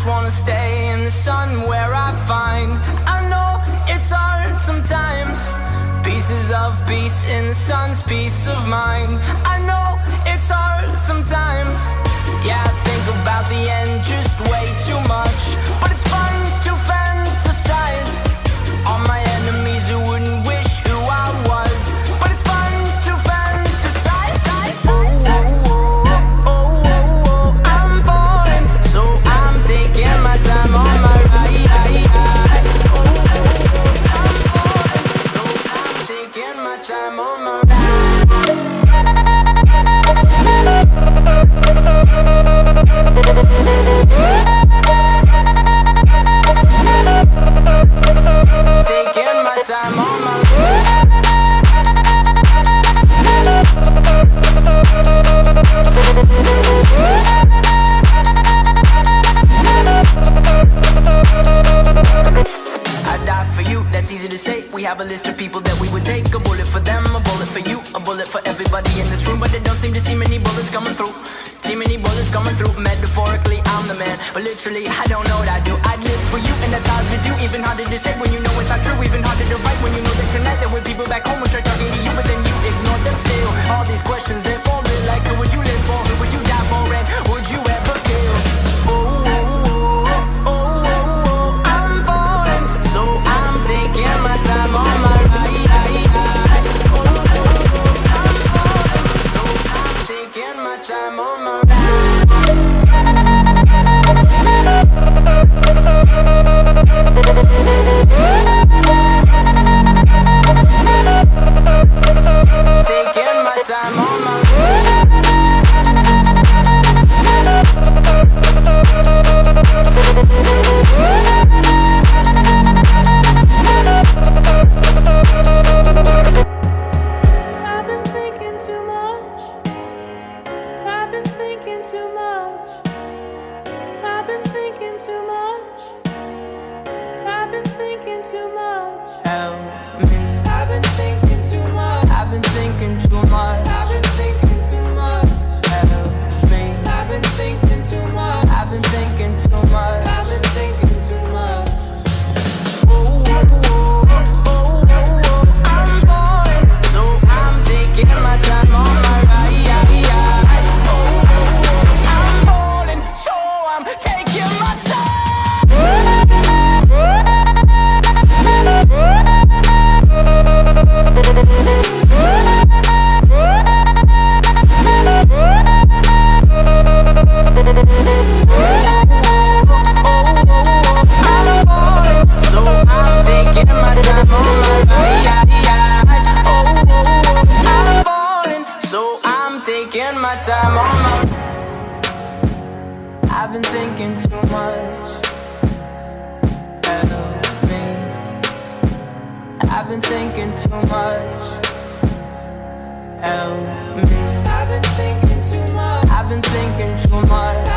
wanna stay in the sun where I find. I know it's hard sometimes. Pieces of peace in the sun's peace of mind. I know it's hard sometimes. Yeah, I think about the end just way too much. But it's fun to fantasize on my enemies who wouldn't wish who I was. But it's fun to fantasize. Oh, oh, oh, oh, oh, oh. I'm falling, so I'm taking my time on my ride. Oh, oh, oh, I'm falling, so I'm taking my time on my ride. Taking my time on my I die for you, that's easy to say. We have a list of people that we would take. A bullet for them, a bullet for you, a bullet for everybody in this room. But they don't seem to see many bullets coming through. See many bullets coming through. Metaphorically, I'm the man, but literally, I don't know what I do. I'd live for you, and that's hard to do. Even harder to say when you know it's not true. Even harder to write when you know that tonight there were people back home who tried talking to you, but then you ignored them still. All these questions, they're forming like, who would you live for? Who would you die for? And would you ever kill? Oh, oh, oh, oh, oh, I'm falling, so I'm taking my time on my ride. Oh, oh, oh, I'm falling, so I'm taking my time on my ride. Taking my time on my I've been thinking too much. I've been thinking too much. I've been thinking too much. I've been thinking too much. help me. I've been thinking too much. I've been thinking too much. I've been thinking too much. Help me. I've been thinking too much. I've been thinking too much. I've been thinking too much. Oh, oh, oh, oh, oh, I'm falling, so I'm taking my time on my ride. Oh, oh, I'm falling, so I'm taking my time. So I'm taking my time on my ride. Oh, I'm falling, so I'm taking my time on my. I've been thinking too much. Help me. I've been thinking too much. Help me. I've been thinking too much. I've been thinking too much.